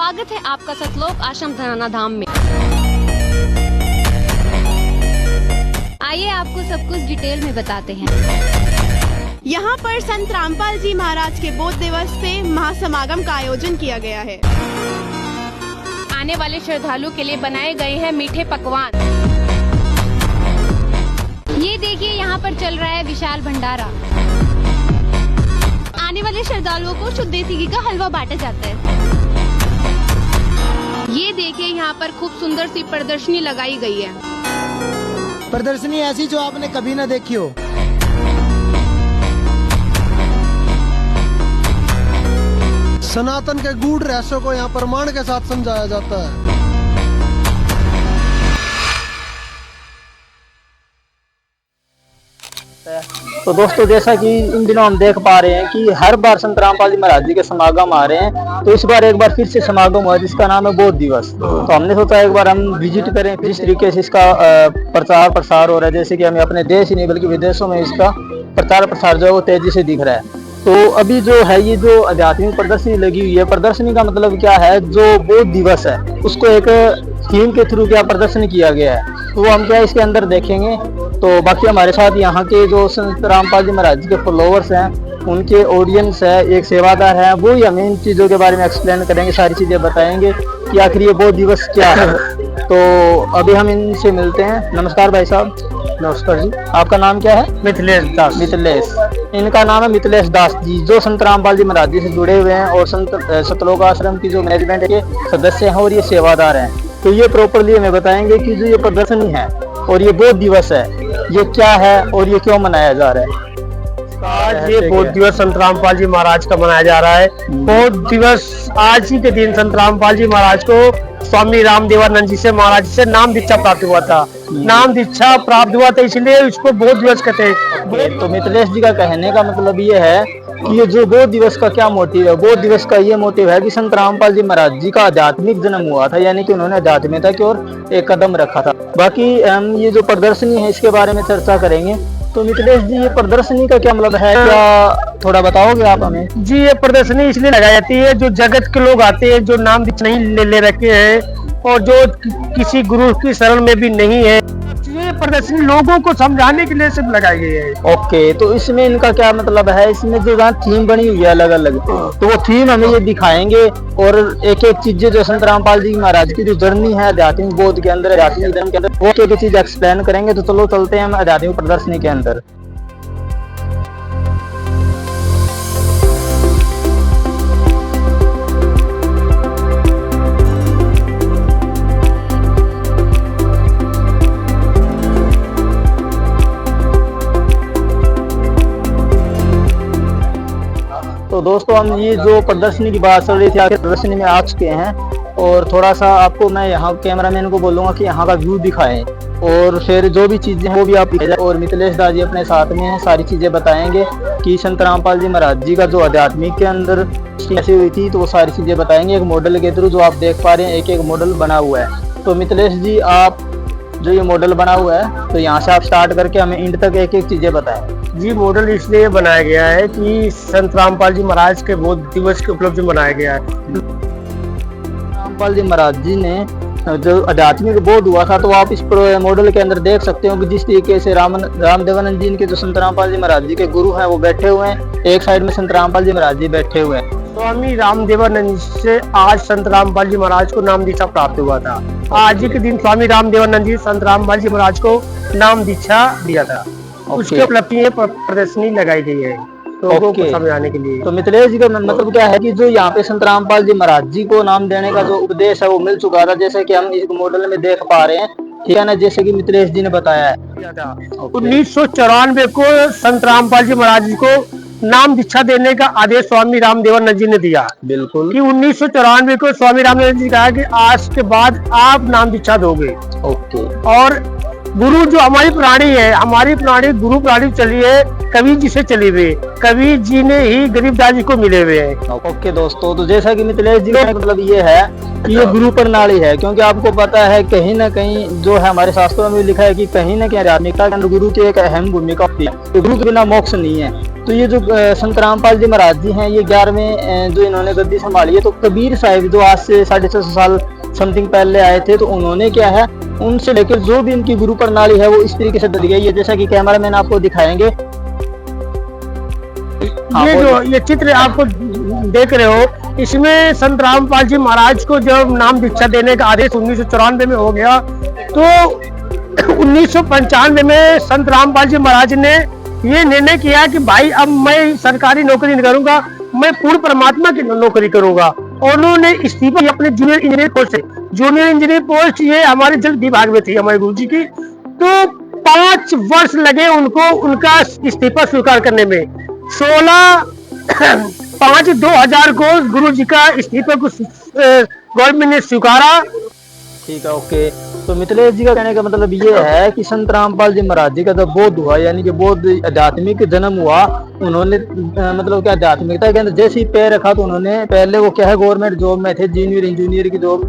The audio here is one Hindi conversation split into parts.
स्वागत है आपका सतलोक आश्रम धनाना धाम में। आइए आपको सब कुछ डिटेल में बताते हैं। यहाँ पर संत रामपाल जी महाराज के बोध दिवस पे महासमागम का आयोजन किया गया है। आने वाले श्रद्धालु के लिए बनाए गए हैं मीठे पकवान। ये देखिए यहाँ पर चल रहा है विशाल भंडारा। आने वाले श्रद्धालुओं को शुद्ध देसी घी का हलवा बांटा जाता है। ये देखिए यहाँ पर खूब सुंदर सी प्रदर्शनी लगाई गई है। प्रदर्शनी ऐसी जो आपने कभी न देखी हो। सनातन के गूढ़ रहस्यों को यहाँ प्रमाण के साथ समझाया जाता है। तो दोस्तों, जैसा कि इन दिनों हम देख पा रहे हैं कि हर बार संत रामपाल जी महाराज जी के समागम आ रहे हैं, तो इस बार एक बार फिर से समागम हुआ जिसका नाम है बोध दिवस। तो हमने सोचा एक बार हम विजिट करें, किस तरीके से इसका प्रचार प्रसार हो रहा है। जैसे कि हमें अपने देश ही नहीं बल्कि विदेशों में इसका प्रचार प्रसार जो है वो तेजी से दिख रहा है। तो अभी जो है ये जो आध्यात्मिक प्रदर्शनी लगी हुई है, प्रदर्शनी का मतलब क्या है, जो बोध दिवस है उसको एक थीम के थ्रू क्या प्रदर्शन किया गया है, तो हम क्या इसके अंदर देखेंगे। तो बाकी हमारे साथ यहाँ के जो संत रामपाल जी महाराज जी के फॉलोवर्स हैं, उनके ऑडियंस है, एक सेवादार है, वो ही हमें इन चीज़ों के बारे में एक्सप्लेन करेंगे, सारी चीज़ें बताएंगे कि आखिर ये बोध दिवस क्या है। तो अभी हम इनसे मिलते हैं। नमस्कार भाई साहब। नमस्कार जी। आपका नाम क्या है? मिथिलेश दास। मिथिलेश, इनका नाम है मिथिलेश दास जी, जो संत रामपाल जी महाराज जी से जुड़े हुए हैं और संत सतलोक आश्रम की जो मैनेजमेंट के सदस्य हैं और ये सेवादार हैं। तो ये प्रॉपरली हमें बताएंगे कि जो ये प्रदर्शनी है और ये बोध दिवस है, ये क्या है और ये क्यों मनाया जा रहा है। आज ये बोध दिवस संत रामपाल जी महाराज का मनाया जा रहा है। बोध दिवस आज ही के दिन संत रामपाल जी महाराज को स्वामी रामदेवानंद जी से महाराज से नाम दीक्षा प्राप्त हुआ था। नाम दीक्षा प्राप्त हुआ था, इसलिए इसको बोध दिवस कहते हैं। तो मिथिलेश जी का कहने का मतलब ये है कि ये जो बोध दिवस का क्या मोटिव है। बोध दिवस का ये मोटिव है कि संत रामपाल जी महाराज जी का आध्यात्मिक जन्म हुआ था, यानी कि उन्होंने आध्यात्मिकता की ओर एक कदम रखा था। बाकी हम ये जो प्रदर्शनी है इसके बारे में चर्चा करेंगे। तो मिथिलेश जी, ये प्रदर्शनी का क्या मतलब है, क्या थोड़ा बताओगे आप हमें? जी, ये प्रदर्शनी इसलिए लगाई जाती है, जो जगत के लोग आते हैं, जो नाम नहीं ले रखे हैं और जो किसी गुरु की शरण में भी नहीं है, ये प्रदर्शनी लोगों को समझाने के लिए सिर्फ लगाई गई है। ओके, तो इसमें इनका क्या मतलब है? इसमें जो थीम बनी हुई है अलग अलग, तो वो थीम हमें ये दिखाएंगे और एक एक चीजें जो संत रामपाल जी महाराज की जो जर्नी है आध्यात्मिक बोध के अंदर, आध्यात्मिक धर्म के अंदर, वो एक एक चीज एक्सप्लेन करेंगे। तो चलो चलते हैं हम आध्यात्मिक प्रदर्शनी के अंदर। तो दोस्तों, हम ये जो प्रदर्शनी की बात चल रही थी, आखिर प्रदर्शनी में आ चुके हैं और थोड़ा सा आपको मैं यहाँ कैमरामैन को बोलूँगा कि यहाँ का व्यू दिखाएं और फिर जो भी चीज़ें हैं वो भी आप। और मिथिलेश दास जी अपने साथ में हैं, सारी चीज़ें बताएंगे कि संत रामपाल जी महाराज जी का जो आध्यात्मिक के अंदर कैसे हुई थी, तो वो सारी चीज़ें बताएंगे एक मॉडल के थ्रू। जो आप देख पा रहे हैं एक एक मॉडल बना हुआ है। तो मिथिलेश जी, आप जो ये मॉडल बना हुआ है, तो यहाँ से आप स्टार्ट करके हमें एंड तक एक एक चीज़ें बताएं। जी, मॉडल इसलिए बनाया गया है कि संत रामपाल जी महाराज के बोध दिवस के उपलक्ष्य में बनाया गया है। रामपाल जी महाराज जी ने जो आध्यात्मिक बोध हुआ था, तो आप इस मॉडल के अंदर देख सकते हो कि जिस तरीके से रामदेवानंद जी के जो संत रामपाल जी महाराज जी के गुरु हैं वो बैठे हुए हैं, एक साइड में संत रामपाल जी महाराज जी बैठे हुए हैं। स्वामी रामदेवानंद से आज संत रामपाल जी महाराज को नाम दीक्षा प्राप्त हुआ था। आज ही के दिन स्वामी रामदेवानंद जी संत रामपाल जी महाराज को नाम दीक्षा दिया था। उसके उपलक्ष्य में प्रदर्शनी लगाई गई है लोगों को समझाने के लिए। तो मिथिलेश जी का मतलब क्या है कि जो यहाँ पे संत रामपाल जी महाराज जी को नाम देने का जो उपदेश है वो मिल चुका था, जैसे कि हम इस मॉडल में देख पा रहे हैं, ठीक है ना, जैसे कि मिथिलेश जी ने बताया है। 1994 को संत रामपाल जी महाराज जी को नाम दीक्षा देने का आदेश स्वामी रामदेवानंद जी ने दिया। बिल्कुल, कि 1994 को स्वामी रामदेवानंद जी कहा कि आज के बाद आप नाम दीक्षा दोगे। ओके। और गुरु जो हमारी प्राणी है, हमारी प्राणी गुरु प्राणी चली है, कबीर जी से चली हुई। कबीर जी ने ही गरीबदास जी को मिले हुए हैं। ओके दोस्तों, तो जैसा कि मिथिलेश जी का मतलब ये है ये गुरु प्रणाली है, क्योंकि आपको पता है कहीं ना कहीं जो है हमारे शास्त्रों में भी लिखा है कि कहीं ना कहीं आध्यात्मिकता के अंदर गुरु की एक अहम भूमिका होती है, तो गुरु के बिना मोक्ष नहीं है। तो ये जो संत रामपाल जी महाराज जी हैं, ये 11वें जो इन्होंने गद्दी संभाली है, तो कबीर साहिब जो आज से 650 साल समथिंग पहले आए थे, तो उन्होंने क्या है उनसे लेकर जो भी इनकी गुरु प्रणाली है वो इस तरीके से दी गई है, जैसा कि कैमरा मैन आपको दिखाएंगे। ये चित्र आपको देख रहे हो, इसमें संत रामपाल जी महाराज को जब नाम दीक्षा देने का आदेश 1994 में हो गया, तो 1995 में संत रामपाल जी महाराज ने ये निर्णय किया कि भाई अब मैं सरकारी नौकरी नहीं करूंगा, मैं पूर्ण परमात्मा की नौकरी करूंगा। और उन्होंने इस्तीफा अपने जूनियर इंजीनियर पोस्ट से, जूनियर इंजीनियर पोस्ट ये हमारे जल विभाग में थी हमारे गुरु जी की, तो 5 वर्ष लगे उनको उनका इस्तीफा स्वीकार करने में। 16/5/2000 को गुरु जी का इस्तीफा को गवर्नमेंट ने स्वीकारा। ठीक है, ओके। तो मिथिलेश जी का कहने का मतलब ये है कि संत रामपाल जी महाराज जी का जब बोध हुआ, यानी कि बोध आध्यात्मिक जन्म हुआ, उन्होंने मतलब क्या आध्यात्मिकता के अंदर जैसे ही पैर रखा, तो उन्होंने पहले वो क्या है गवर्नमेंट जॉब में थे, जूनियर इंजीनियर की जॉब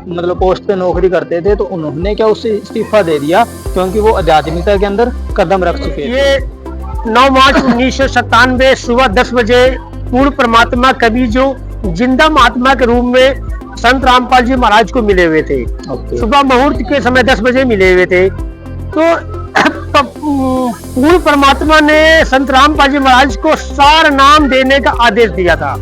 मतलब पोस्ट पे नौकरी करते थे, तो उन्होंने क्या उससे इस्तीफा दे दिया, क्योंकि वो आध्यात्मिकता के अंदर कदम रख चुके थे। ये 9 मार्च 1997 सुबह 10 बजे पूर्ण परमात्मा कबीर जो जिंदा महात्मा के रूप में संत रामपाल जी महाराज को मिले हुए थे। सुबह मुहूर्त के समय 10 बजे मिले हुए थे। तो पूर्ण परमात्मा ने संत रामपाल जी महाराज को सार नाम देने का आदेश दिया था।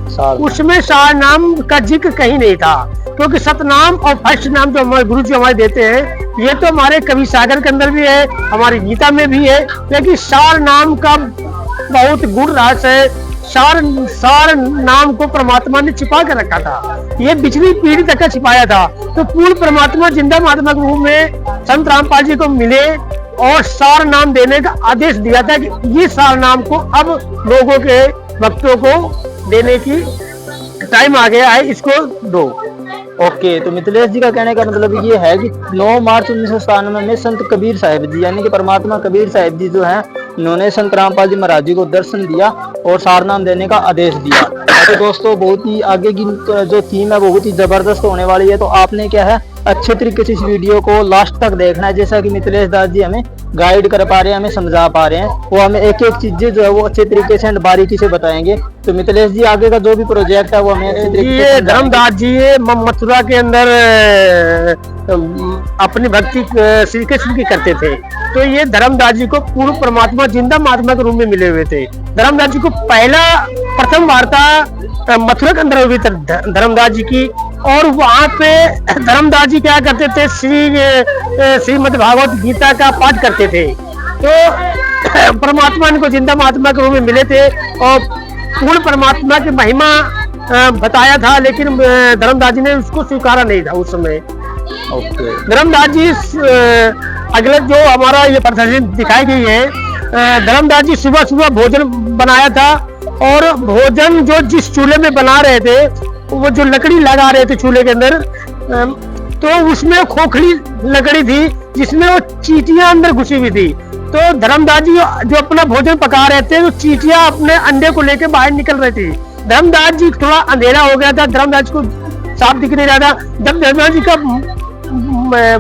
उसमें सार नाम का जिक्र कहीं नहीं था, क्योंकि सतनाम और फर्स्ट नाम जो हमारे गुरु जी हमारे देते हैं, ये तो हमारे कवि सागर के अंदर भी है, हमारी गीता में भी है, लेकिन सार नाम का बहुत गुण रास है। सार नाम को परमात्मा ने छिपा कर रखा था, ये पिछली पीढ़ी तक का छिपाया था। तो पूर्ण परमात्मा जिंदा महात्मा के रूप में संत रामपाल जी को मिले और सार नाम देने का आदेश दिया था कि ये सार नाम को अब लोगों के भक्तों को देने की टाइम आ गया है, इसको दो। ओके, तो मिथिलेश जी का कहने का मतलब ये है कि 9 मार्च 1997 में संत कबीर साहिब जी, यानी कि परमात्मा कबीर साहिब जी जो हैं, इन्होंने संत रामपाल जी महाराज जी को दर्शन दिया और सारनाम देने का आदेश दिया। तो दोस्तों बहुत ही आगे की जो थीम है बहुत ही जबरदस्त होने वाली है, तो आपने क्या है अच्छे तरीके से इस वीडियो को लास्ट तक देखना है, जैसा कि मिथिलेश दास जी हमें गाइड कर पा रहे हैं, हमें समझा पा रहे हैं, वो हमें एक एक चीजें जो है वो अच्छे तरीके से बारीकी से बताएंगे। तो मिथिलेश जी आगे का जो भी प्रोजेक्ट है वो हमें अच्छे तरीके से धर्मदास जी मथुरा के अंदर अपनी भक्ति श्री कृष्ण की करते थे, तो ये धर्मदास जी को पूर्ण परमात्मा जिंदा महात्मा के रूप में मिले हुए थे। धर्मदास जी को प्रथम वार्ता मथुरा के अंदर हुई थी धर्मदास जी की, और वहाँ पे धर्मदास जी क्या करते थे, श्रीमद् भागवत गीता का पाठ करते थे। तो परमात्मा इनको जिंदा महात्मा के रूप में मिले थे और पूर्ण परमात्मा की महिमा बताया था, लेकिन धर्मदास जी ने उसको स्वीकारा नहीं था उस समय। धर्मदास जी अगले जो हमारा ये प्रदर्शनी दिखाई गई है, धर्मदास जी सुबह सुबह भोजन बनाया था, और भोजन जो जिस चूल्हे में बना रहे थे, वो जो लकड़ी लगा रहे थे चूल्हे के अंदर, तो उसमें खोखली लकड़ी थी जिसमें वो चींटियां अंदर घुसी हुई थी। तो धर्मदास जी जो अपना भोजन पका रहे थे, तो चींटियां अपने अंडे को लेकर बाहर निकल रही थी। धर्मदास जी थोड़ा अंधेरा हो गया था, धर्मदास को साफ दिख नहीं रहा था। जब धर्मदास जी का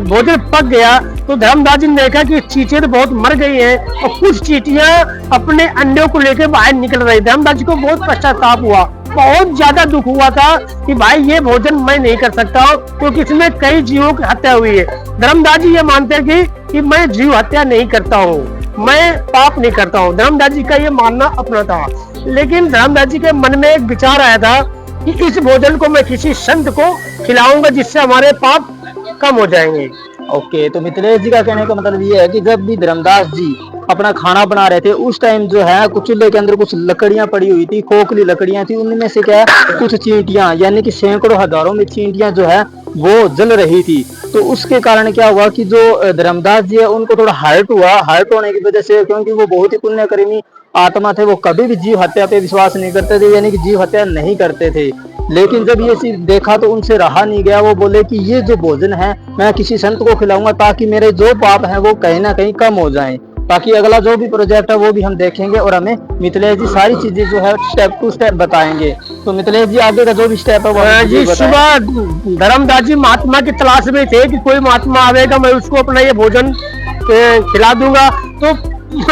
भोजन पक गया तो धर्मदास जी ने देखा कि चींटियां तो बहुत मर गई हैं और कुछ चींटियां अपने अंडों को लेकर बाहर निकल रही। धर्मदास जी को बहुत पश्चाताप हुआ, बहुत ज्यादा दुख हुआ था कि भाई ये भोजन मैं नहीं कर सकता हूँ, क्योंकि इसमें कई जीवों की हत्या हुई है। धर्मदास जी ये मानते हैं कि मैं जीव हत्या नहीं करता हूँ, मैं पाप नहीं करता हूँ। धर्मदास जी का ये मानना अपना था, लेकिन धर्मदास जी के मन में एक विचार आया था कि इस भोजन को मैं किसी संत को खिलाऊंगा जिससे हमारे पाप कम हो जाएंगे। ओके, तो मिथिलेश जी का कहने का मतलब ये है कि जब भी धर्मदास जी अपना खाना बना रहे थे, उस टाइम जो है कुछ चूल्हे के अंदर कुछ लकड़ियां पड़ी हुई थी, खोखली लकड़ियां थी, उनमें से क्या है कुछ चींटियां, यानी कि सैकड़ों हजारों में चींटियां जो है वो जल रही थी। तो उसके कारण क्या हुआ कि जो धर्मदास जी है उनको थोड़ा हर्ट हुआ। हर्ट होने की वजह से, क्योंकि वो बहुत ही पुण्यकर्मी आत्मा थे, वो कभी भी जीव हत्या पे विश्वास नहीं करते थे, यानी कि जीव हत्या नहीं करते थे। लेकिन जब ये चीज देखा तो उनसे रहा नहीं गया। वो बोले कि ये जो भोजन है मैं किसी संत को खिलाऊंगा ताकि मेरे जो पाप हैं वो कहीं ना कहीं कम हो जाएं। बाकी अगला जो भी प्रोजेक्ट है वो भी हम देखेंगे और हमें मिथिलेश जी सारी चीजें जो है स्टेप टू स्टेप बताएंगे। तो मिथिलेश जी आगे का जो भी स्टेप है वो हमें जी बताएं। सुबह धर्मदास जी महात्मा की तलाश में थे कि कोई महात्मा आवेगा, मैं उसको अपना ये भोजन खिला दूंगा। तो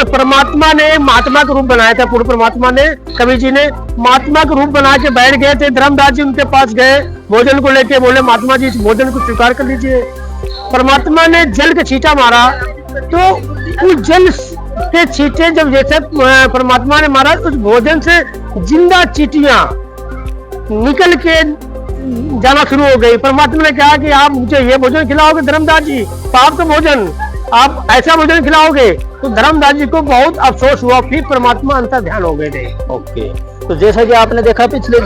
परमात्मा ने महात्मा का रूप बनाया था, पूर्ण परमात्मा ने, कबीर जी ने महात्मा का रूप बना के बैठ गए थे। धर्मदास जी उनके पास गए भोजन को लेके, बोले महात्मा जी इस भोजन को स्वीकार कर लीजिए। परमात्मा ने जल का छींटा मारा, तो उस जल के छींटे जब जैसे परमात्मा ने मारा, उस भोजन से जिंदा चींटियां निकल के जाना शुरू हो गई। परमात्मा ने कहा कि आप मुझे ये भोजन खिलाओगे धर्मदास जी, पाप का भोजन, आप ऐसा भोजन खिलाओगे? तो धर्मदास जी को बहुत अफसोस हुआ, फिर परमात्मा अंतर ध्यान हो गए थे। ओके, तो जैसा कि आपने देखा पिछले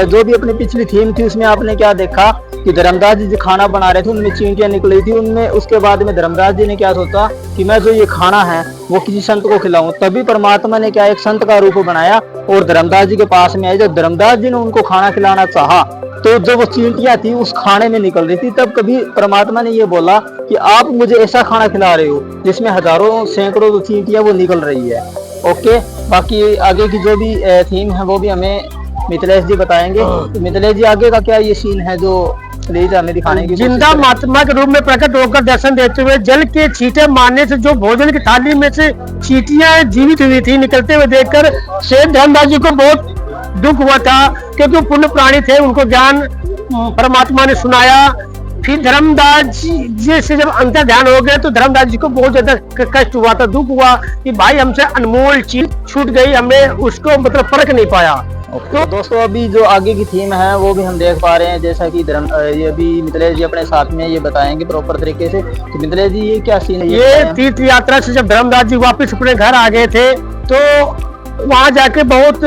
जो भी अपनी पिछली थीम थी उसमें आपने क्या देखा कि धर्मदास जी जो खाना बना रहे थे उनमें चींटियां निकली थी, उनमें उसके बाद में धर्मदास जी ने क्या सोचा कि मैं जो ये खाना है वो किसी संत को खिलाऊं। तभी परमात्मा ने क्या एक संत का रूप बनाया और धर्मदास जी के पास में आए। जब धर्मदास जी ने उनको खाना खिलाना चाहा तो जो वो चींटियां थी उस खाने में निकल रही थी, तब कभी परमात्मा ने ये बोला कि आप मुझे ऐसा खाना खिला रहे हो जिसमें हजारों सैकड़ों जो चींटियां वो निकल रही है। ओके, बाकी आगे की जो भी थीम है वो भी हमें मिथिलेश जी बताएंगे। तो मिथिलेश जी आगे का क्या ये सीन है जो प्लीज हमें दिखाने की जिंदा महात्मा के रूप में प्रकट होकर दर्शन देते हुए जल के छींटे मारने से जो भोजन की थाली में से चींटियां जीवित हुई थी निकलते हुए देखकर शेर धर्मदास जी को बहुत दुख हुआ था, क्योंकि पुण्य प्राणी थे, उनको ज्ञान परमात्मा ने सुनाया। फिर धर्मदास जी से जब अंतर ध्यान हो गए तो धर्मदास जी को बहुत ज्यादा कष्ट हुआ था, दुख हुआ कि भाई हमसे अनमोल चीज छूट गई, हमने उसको मतलब परख नहीं पाया। तो दोस्तों अभी जो आगे की थीम है वो भी हम देख पा रहे हैं, जैसा कि ये अभी मिथिलेश जी अपने साथ में ये बताएंगे प्रॉपर तरीके से। तो मिथिलेश जी ये क्या सीन है? ये तीर्थ यात्रा से जब धर्मदास जी वापस अपने घर आ गए थे तो वहां जाके बहुत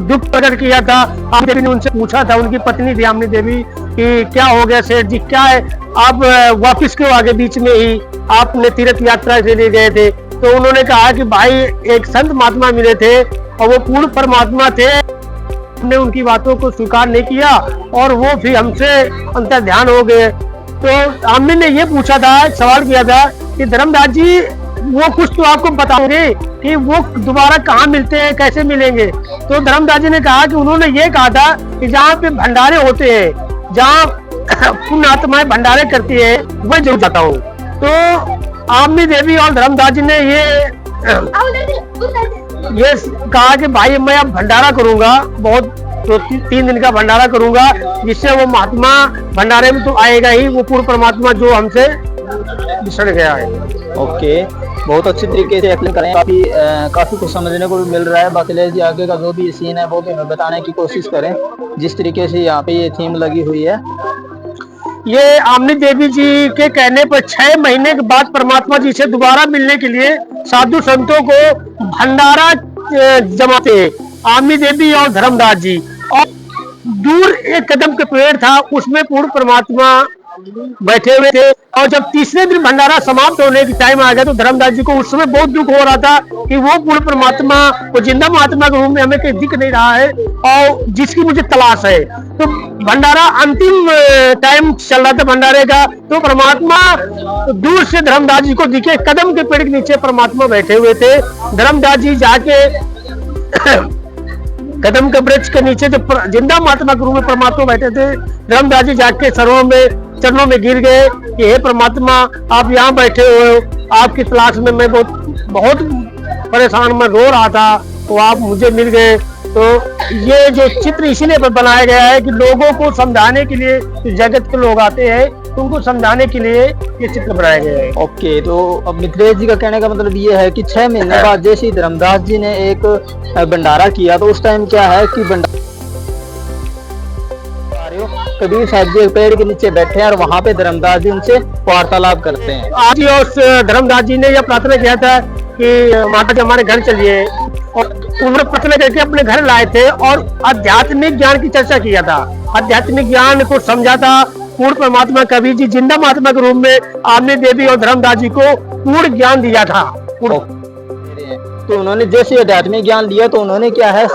दुख प्रकट किया था। आमनी देवी ने उनसे पूछा था, उनकी पत्नी थी आमनी देवी, कि क्या हो गया सेठ जी, क्या है आप वापस क्यों आगे? बीच में ही आपने तीर्थ यात्रा के लिए गए थे। तो उन्होंने कहा कि भाई एक संत महात्मा मिले थे और वो पूर्ण परमात्मा थे, हमने उनकी बातों को स्वीकार नहीं किया और वो फिर हमसे अंतर ध्यान हो गए। तो आमनी ने ये पूछा था, सवाल किया था कि धर्मदास जी वो कुछ तो आपको बताओगे कि वो दोबारा कहाँ मिलते हैं, कैसे मिलेंगे? तो धर्मदास जी ने कहा कि उन्होंने ये कहा था कि जहाँ पे भंडारे होते हैं, जहाँ पुण्य आत्माएं भंडारे करती है, वह जरूर जाता हूँ। तो आमनी देवी और धर्मदास जी ने ये कहा कि भाई मैं अब भंडारा करूंगा, बहुत तो 3 दिन का भंडारा करूंगा, जिससे वो महात्मा भंडारे में तो आएगा ही, वो पूर्ण परमात्मा जो हमसे बिछड़ गया है। ओके, बहुत अच्छी तरीके से एक्सप्लेन करें, काफी कुछ समझने को भी मिल रहा है। बाकी जी आगे का जो भी सीन है वो भी हमें बताने की कोशिश करें, जिस तरीके से यहाँ पे ये थीम लगी हुई है। ये आमनी देवी जी के कहने पर 6 महीने के बाद परमात्मा जी से दोबारा मिलने के लिए साधु संतों को भंडारा जमाते हैं, आमनी देवी और धर्मदास जी। और दूर एक कदम के पेड़ था, उसमें पूर्ण परमात्मा बैठे हुए थे। और जब तीसरे दिन भंडारा समाप्त होने की टाइम आ गया तो धर्मदास जी को उस समय बहुत दुख हो रहा था कि वो पूर्ण परमात्मा, वो जिंदा महात्मा के रूप में हमें कहीं दिख नहीं रहा है और जिसकी मुझे तलाश है। तो भंडारा अंतिम टाइम चल रहा था भंडारे का, तो परमात्मा दूर से धर्मदास जी को दिखे, कदम के पेड़ के नीचे परमात्मा बैठे हुए थे। धर्मदास जी जाके कदम के वृक्ष के नीचे जो जिंदा महात्मा के रूप में परमात्मा बैठे थे, धर्मदास जी जाके चरणों में गिर गए कि हे परमात्मा, आप यहाँ बैठे हुए हो, आपकी तलाश में मैं बहुत परेशान, मैं रो रहा था, तो आप मुझे मिल गए। तो ये जो चित्र इसीलिए बनाया गया है कि लोगों को समझाने के लिए, जगत के लोग आते हैं तो उनको समझाने के लिए ये चित्र बनाया गया है। ओके, तो अब मिथिलेश जी का कहने का मतलब ये है कि 6 महीने बाद जैसे ही धर्मदास जी ने एक भंडारा किया, तो उस टाइम क्या है कि कबीर साहब जी पेड़ के नीचे बैठे हैं और वहाँ पे धर्मदास जी उनसे वार्तालाप करते हैं। आज उस धर्मदास जी ने यह प्रार्थना किया था कि माता जी हमारे घर चलिए, और उन्होंने प्रार्थना करके अपने घर लाए थे और आध्यात्मिक ज्ञान की चर्चा किया था, आध्यात्मिक ज्ञान को समझा था। पूर्ण परमात्मा कबीर जी जिंदा महात्मा के रूप में आमनी देवी और धर्मदास जी को पूर्ण ज्ञान दिया था। तो उन्होंने जैसे आध्यात्मिक ज्ञान लिया तो उन्होंने क्या है,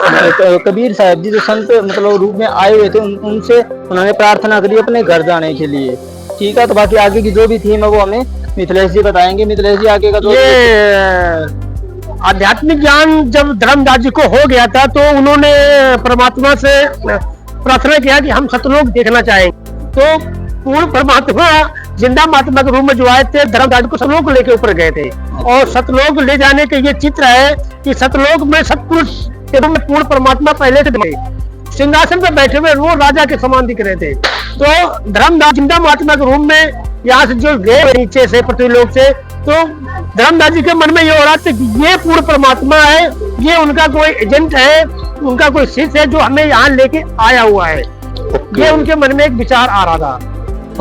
कबीर साहब जी जो संत मतलब रूप में आए हुए थे उनसे उन्होंने प्रार्थना करी अपने घर जाने के लिए। ठीक है, तो बाकी आगे की जो भी थीम है वो हमें मिथिलेश जी बताएंगे। मिथिलेश जी आगे का जो ये आध्यात्मिक ज्ञान जब धर्मदास जी को हो गया था तो उन्होंने परमात्मा से प्रार्थना किया कि हम सतलोक देखना चाहेंगे। तो पूर्ण परमात्मा जिंदा महात्मा के रूप में जो आए थे, धर्मदास जी को सतलोक लेके ऊपर गए थे। और सतलोक ले जाने के ये चित्र है कि सतलोक में सतपुरुष के रूप में पूर्ण परमात्मा पहले से सिंहासन पर बैठे हुए वो राजा के समान दिख रहे थे। तो धर्मदास जिंदा महात्मा के रूप में यहाँ से जो गए नीचे से पृथ्वीलोक से, तो धर्मदास जी के मन में ये हो रहा था कि ये पूर्ण परमात्मा है, ये उनका कोई एजेंट है, उनका कोई शिष्य है जो हमें यहाँ लेके आया हुआ है। ये उनके मन में एक विचार आ रहा था।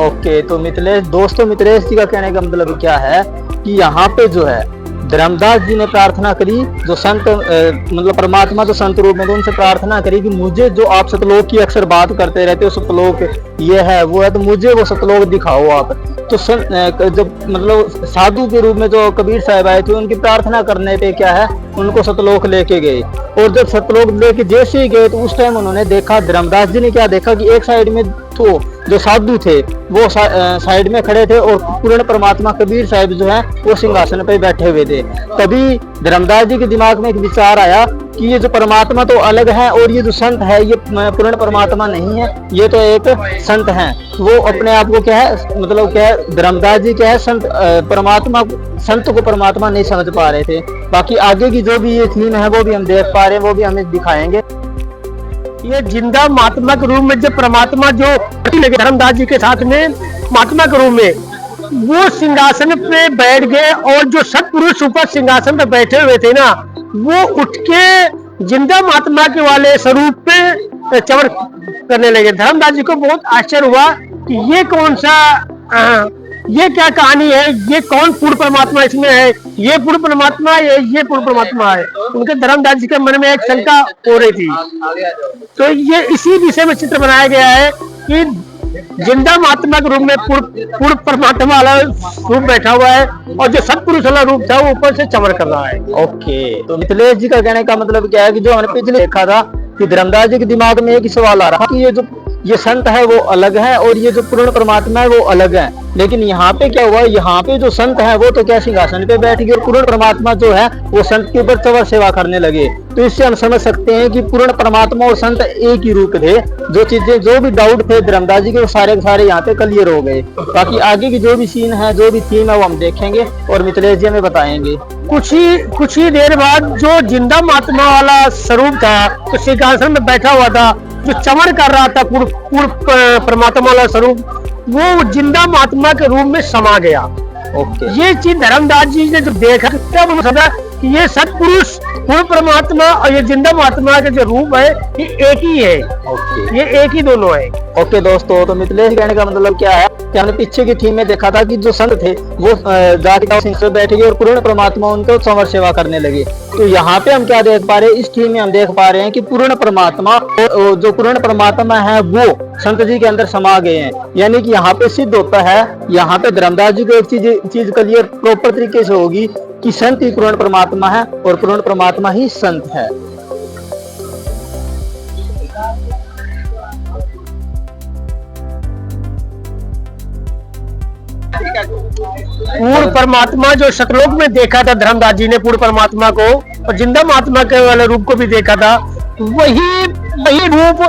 ओके, तो मिथिलेश दोस्तों, मिथिलेश जी का कहने का मतलब क्या है कि यहाँ पे जो है धर्मदास जी ने प्रार्थना करी, जो संत मतलब परमात्मा जो संत रूप में तो उनसे प्रार्थना करी कि मुझे जो आप सतलोक की अक्सर बात करते रहते हो, सतलोक ये है वो है, तो मुझे वो सतलोक दिखाओ आप। तो जब मतलब साधु के रूप में जो कबीर साहब आए थे, उनकी प्रार्थना करने पे क्या है उनको सतलोक लेके गए। और जब सतलोक लेके जैसे ही गए तो उस टाइम उन्होंने देखा, धर्मदास जी ने क्या देखा कि एक साइड में तो जो साधु थे वो साइड में खड़े थे और पूर्ण परमात्मा कबीर साहब जो है वो सिंहासन पे बैठे हुए थे। तभी धर्मदास जी के दिमाग में एक विचार आया कि ये जो परमात्मा तो अलग है और ये जो संत है ये पूर्ण परमात्मा नहीं है, ये तो एक संत है। वो अपने आप को क्या है मतलब क्या है, धर्मदास जी क्या है संत परमात्मा संत को परमात्मा नहीं समझ पा रहे थे। बाकी आगे की जो भी ये थीम है वो भी हम देख पा रहे हैं, वो भी हमें दिखाएंगे। ये जिंदा महात्मा के रूप में जब परमात्मा जो लगे धर्मदास जी के साथ में महात्मा के रूप में, वो सिंहासन पे बैठ गए और जो सतपुरुष ऊपर सिंहासन पे बैठे हुए थे ना, वो उठ के जिंदा महात्मा के वाले स्वरूप पे चमर करने लगे। धर्मदास जी को बहुत आश्चर्य हुआ कि ये कौन सा ये क्या कहानी है, ये कौन पूर्ण परमात्मा इसमें है, ये पूर्ण परमात्मा है, ये पूर्ण परमात्मा है। उनके धर्मदास जी के मन में एक शंका हो रही थी। तो ये इसी विषय में चित्र बनाया गया है कि जिंदा महात्मा के रूप में पूर्ण परमात्मा वाला रूप बैठा हुआ है और जो सतपुरुष वाला रूप था वो ऊपर से चमर कर रहा है। ओके, तो मिथिलेश जी का कहने का मतलब क्या है कि जो हमने पिछले देखा था कि धर्मदास जी के दिमाग में एक ही सवाल आ रहा कि ये संत है वो अलग है और ये जो पूर्ण परमात्मा है वो अलग है। लेकिन यहाँ पे क्या हुआ, यहाँ पे जो संत है वो तो क्या सिंहासन पे बैठ गए और पूर्ण परमात्मा जो है वो संत के ऊपर चवर सेवा करने लगे। तो इससे हम समझ सकते हैं कि पूर्ण परमात्मा और संत एक ही रूप थे। जो चीजें जो भी डाउट थे धर्मदास जी के वो सारे यहाँ पे क्लियर हो गए। बाकी आगे की जो भी सीन है जो भी थीम है वो हम देखेंगे और मिथिलेश जी हमें बताएंगे। कुछ ही देर बाद जो जिंदा महात्मा वाला स्वरूप था तो सिंहासन में बैठा हुआ था, जो चमर कर रहा था पूर्ण परमात्मा वाला स्वरूप, वो जिंदा महात्मा के रूप में समा गया। ओके, ये चीज धर्मदास जी ने जब देखा तब समझा कि ये सतपुरुष पूर्ण परमात्मा और ये जिंदा महात्मा के जो रूप है ये एक ही है। ओके, ये एक ही दोनों है। ओके दोस्तों, तो मिथिलेश कहने का मतलब क्या है कि हमने पीछे की थीम में देखा था कि जो संत थे वो जाके सिंह पे बैठ गए और पूर्ण परमात्मा उनको समर सेवा करने लगे। तो यहाँ पे हम क्या देख पा रहे हैं, इस थीम में हम देख पा रहे हैं कि पूर्ण परमात्मा जो पूर्ण परमात्मा है वो संत जी के अंदर समा गए हैं। यानी कि यहाँ पे सिद्ध होता है, यहाँ पे धर्मदास जी को एक चीज क्लियर प्रॉपर तरीके से होगी कि संत ही पूर्ण परमात्मा है और पूर्ण परमात्मा ही संत है। पूर्ण परमात्मा जो सतलोक में देखा था धर्मदास जी ने पूर्ण परमात्मा को और जिंदा महात्मा के वाले रूप को भी देखा था, वही रूप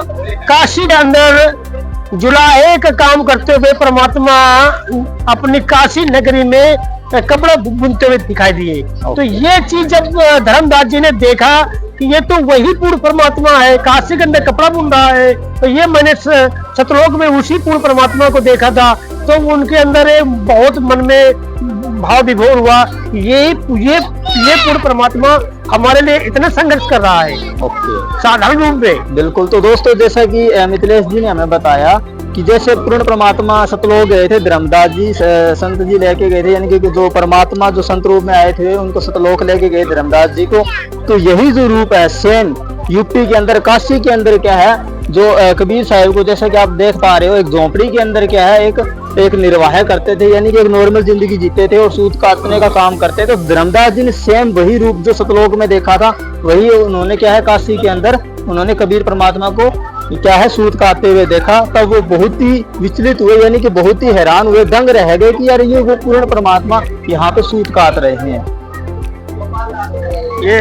काशी के अंदर जुलाहे का काम करते हुए परमात्मा अपनी काशी नगरी में कपड़ा बुनते हुए दिखाई दिए। तो ये चीज जब धर्मदास जी ने देखा कि ये तो वही पूर्ण परमात्मा है, काशी के अंदर कपड़ा बुन रहा है, तो ये मैंने सतलोक में उसी पूर्ण परमात्मा को देखा था। तो उनके अंदर एक बहुत मन में भाव विभोर हुआ, ये पूर्ण परमात्मा हमारे लिए इतना संघर्ष कर रहा है। ओके, साधारण रूप में। बिल्कुल, तो दोस्तों जैसा कि मिथिलेश जी ने हमें बताया कि जैसे पूर्ण परमात्मा सतलोक गए थे, धर्मदास जी संत जी लेके गए थे, यानी कि जो परमात्मा जो संत रूप में आए थे उनको सतलोक लेके गए धर्मदास जी को। तो यही जो रूप है सेम यूपी के अंदर काशी के अंदर क्या है, जो कबीर साहब को जैसा कि आप देख पा रहे हो एक झोंपड़ी के अंदर क्या है एक निर्वाह करते थे, यानी कि एक नॉर्मल जिंदगी जीते थे और सूत काटने का काम करते थे। तो धर्मदास जी ने सेम वही रूप जो सतलोक में देखा था वही उन्होंने क्या है काशी के अंदर उन्होंने कबीर परमात्मा को क्या है सूत काटते हुए देखा। तब वो बहुत ही विचलित हुए, यानी कि बहुत ही हैरान हुए, दंग रह गए कि यार ये वो पूर्ण परमात्मा यहाँ पे सूत काट रहे हैं। ये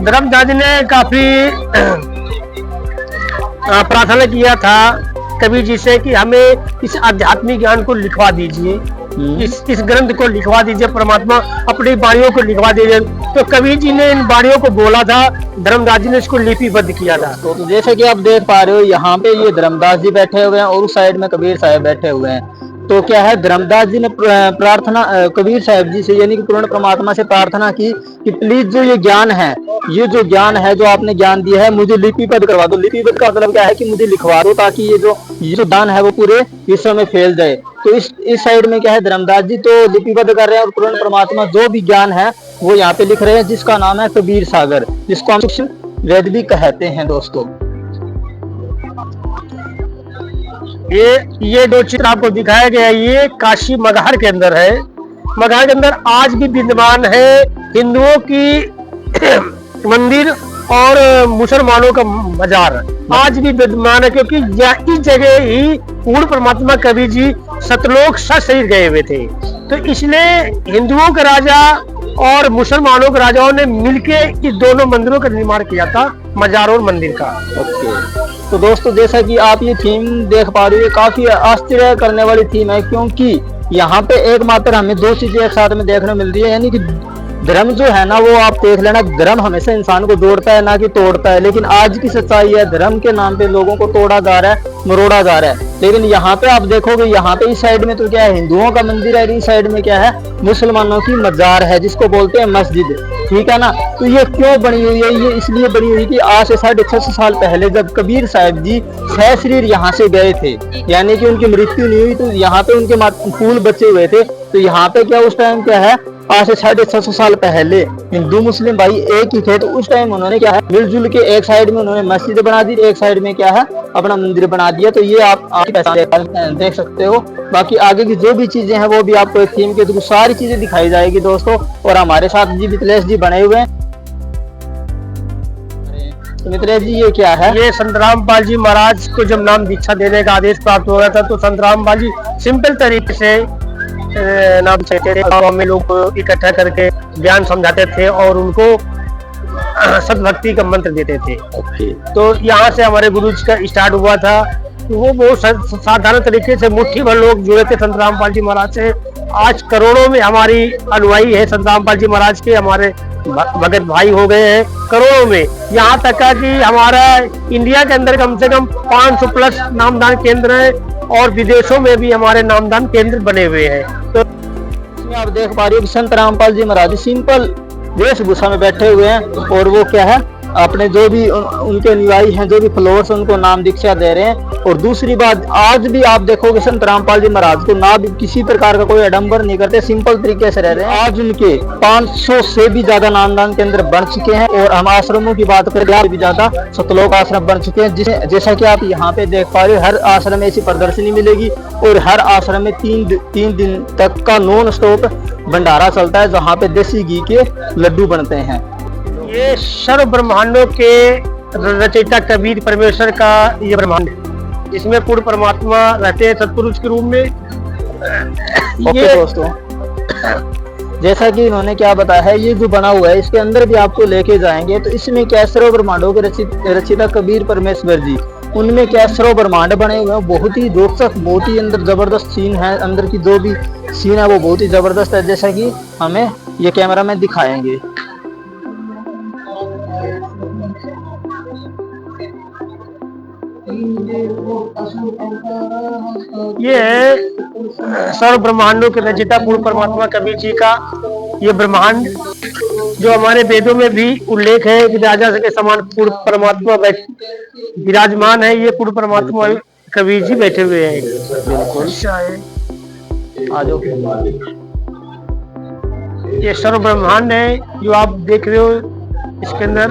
धर्मदास जी ने काफी प्रार्थना किया था कबीर जी से कि हमें इस आध्यात्मिक ज्ञान को लिखवा दीजिए, इस ग्रंथ को लिखवा दीजिए, परमात्मा अपनी वाणियों को लिखवा दीजिए। तो कबीर जी ने इन वाणियों को बोला था, धर्मदास जी ने इसको लिपिबद्ध किया था। तो जैसे कि आप देख पा रहे हो यहाँ पे ये धर्मदास जी बैठे हुए हैं और उस साइड में कबीर साहब बैठे हुए हैं। तो क्या है, धर्मदास जी ने प्रार्थना कबीर साहब जी से यानी कि पूर्ण परमात्मा से प्रार्थना की कि प्लीज जो ये ज्ञान है, ये जो ज्ञान है जो आपने ज्ञान दिया है, मुझे लिपिबद्ध करवा दो। लिपिबद्ध का मतलब क्या है कि मुझे लिखवा दो, ताकि ये जो दान है वो पूरे विश्व में फैल जाए। तो इस साइड में क्या है, धर्मदास जी तो लिपिबद्ध कर रहे हैं और पूर्ण परमात्मा जो भी ज्ञान है वो यहाँ पे लिख रहे हैं, जिसका नाम है कबीर सागर, जिसको हम वेद भी कहते हैं दोस्तों। ये दो चित्र आपको दिखाया गया, ये काशी मगहर के अंदर है। मगहर के अंदर आज भी विद्यमान है हिंदुओं की मंदिर और मुसलमानों का मजार आज भी विद्यमान है, क्योंकि इस जगह ही पूर्ण परमात्मा कबीर जी सतलोक सशरीर गए हुए थे। तो इसलिए हिंदुओं के राजा और मुसलमानों के राजाओं ने मिलके इस दोनों मंदिरों का निर्माण किया था, मजार और मंदिर का। तो दोस्तों जैसा कि आप ये थीम देख पा रहे हो, काफी आश्चर्य करने वाली थीम है, क्योंकि यहाँ पे एकमात्र हमें दो चीजें एक साथ में देखने मिल रही है। यानी कि धर्म जो है ना, वो आप देख लेना, धर्म हमेशा इंसान को जोड़ता है ना कि तोड़ता है। लेकिन आज की सच्चाई है, धर्म के नाम पे लोगों को तोड़ा जा रहा है, मरोड़ा जा रहा है। लेकिन यहाँ पे आप देखोगे, यहाँ पे इस साइड में तो क्या है, हिंदुओं का मंदिर है, इस साइड में क्या है, मुसलमानों की मजार है, जिसको बोलते हैं मस्जिद। ठीक है ना। तो ये क्यों बनी हुई है, ये इसलिए बनी हुई थी आज से 650 साल पहले जब कबीर साहब जी सशरीर यहाँ से गए थे, यानी कि उनकी मृत्यु नहीं हुई, तो यहाँ पे उनके फूल बचे हुए थे। तो यहाँ पे क्या उस टाइम क्या है, आज से 650 साल पहले हिंदू मुस्लिम भाई एक ही थे। तो उस टाइम उन्होंने क्या है, मिलजुल के एक साइड में उन्होंने मस्जिद बना दी, एक साइड में क्या है अपना मंदिर बना दिया। तो ये आप देख सकते हो। बाकी आगे की जो भी चीजें हैं वो भी आपको एक थीम के थ्रू सारी चीजें दिखाई जाएगी दोस्तों। और हमारे साथ जी मिथिलेश जी बने हुए हैं। तो मिथिलेश जी ये क्या है? ये संत रामपाल जी महाराज को जब नाम दीक्षा देने का आदेश प्राप्त हो गया था, तो संत रामपाल जी सिंपल तरीके से नाम चाहते थे, गाँव में लोग इकट्ठा करके ज्ञान समझाते थे और उनको सतभक्ति का मंत्र देते थे। तो यहाँ से हमारे गुरु जी का स्टार्ट हुआ था। वो बहुत साधारण तरीके से मुट्ठी भर लोग जुड़े थे संत रामपाल जी महाराज से। आज करोड़ों में हमारी अनुयायी है संत रामपाल जी महाराज के, हमारे भगत भाई हो गए हैं करोड़ों में। यहाँ तक का कि हमारा इंडिया के अंदर कम से कम 500 प्लस नामदान केंद्र है और विदेशों में भी हमारे नामदान केंद्र बने हुए हैं। तो इसमें आप देख पा रहे हो कि संत रामपाल जी महाराज सिंपल वेशभूषा में बैठे हुए हैं और वो क्या है, अपने जो भी उनके अनुयायी हैं, जो भी फॉलोअर्स, उनको नाम दीक्षा दे रहे हैं। और दूसरी बात, आज भी आप देखोगे संत रामपाल जी महाराज को ना भी किसी प्रकार का कोई आडंबर नहीं करते, सिंपल तरीके से रह रहे हैं। आज उनके 500 से भी ज्यादा नामदान केंद्र बन चुके हैं। और हम आश्रमों की बात करें, भी ज्यादा सतलोक आश्रम बन चुके हैं। जैसा कि आप यहाँ पे देख पा रहे हो, हर आश्रम में ऐसी प्रदर्शनी मिलेगी और हर आश्रम में तीन दिन तक का नॉन स्टॉप भंडारा चलता है, जहाँ पे देसी घी के लड्डू बनते हैं। ये सर्व ब्रह्मांडों के रचयिता कबीर परमेश्वर का ये ब्रह्मांड है, इसमें पूर्ण परमात्मा रहते हैं सतपुरुष के रूप में। ओके दोस्तों, जैसा कि इन्होंने क्या बताया है, ये जो बना हुआ है इसके अंदर भी आपको लेके जाएंगे। तो इसमें क्या सर्व ब्रह्मांडों के रचयिता कबीर परमेश्वर जी, उनमें क्या सर्व ब्रह्मांड बने हुए हैं। बहुत ही रोचक, बहुत ही अंदर जबरदस्त सीन है। अंदर की जो भी सीन है वो बहुत ही जबरदस्त है, जैसा कि हमें ये कैमरा में दिखाएंगे। ये है सर्व ब्रह्मांडों के रचयिता पूर्ण परमात्मा कबीर जी का ये ब्रह्मांड, जो हमारे वेदों में भी उल्लेख है कि राजा के समान पूर्ण परमात्मा विराजमान है। ये पूर्ण परमात्मा कबीर जी बैठे हुए हैं। ये सर्व ब्रह्मांड है जो आप देख रहे हो, इसके अंदर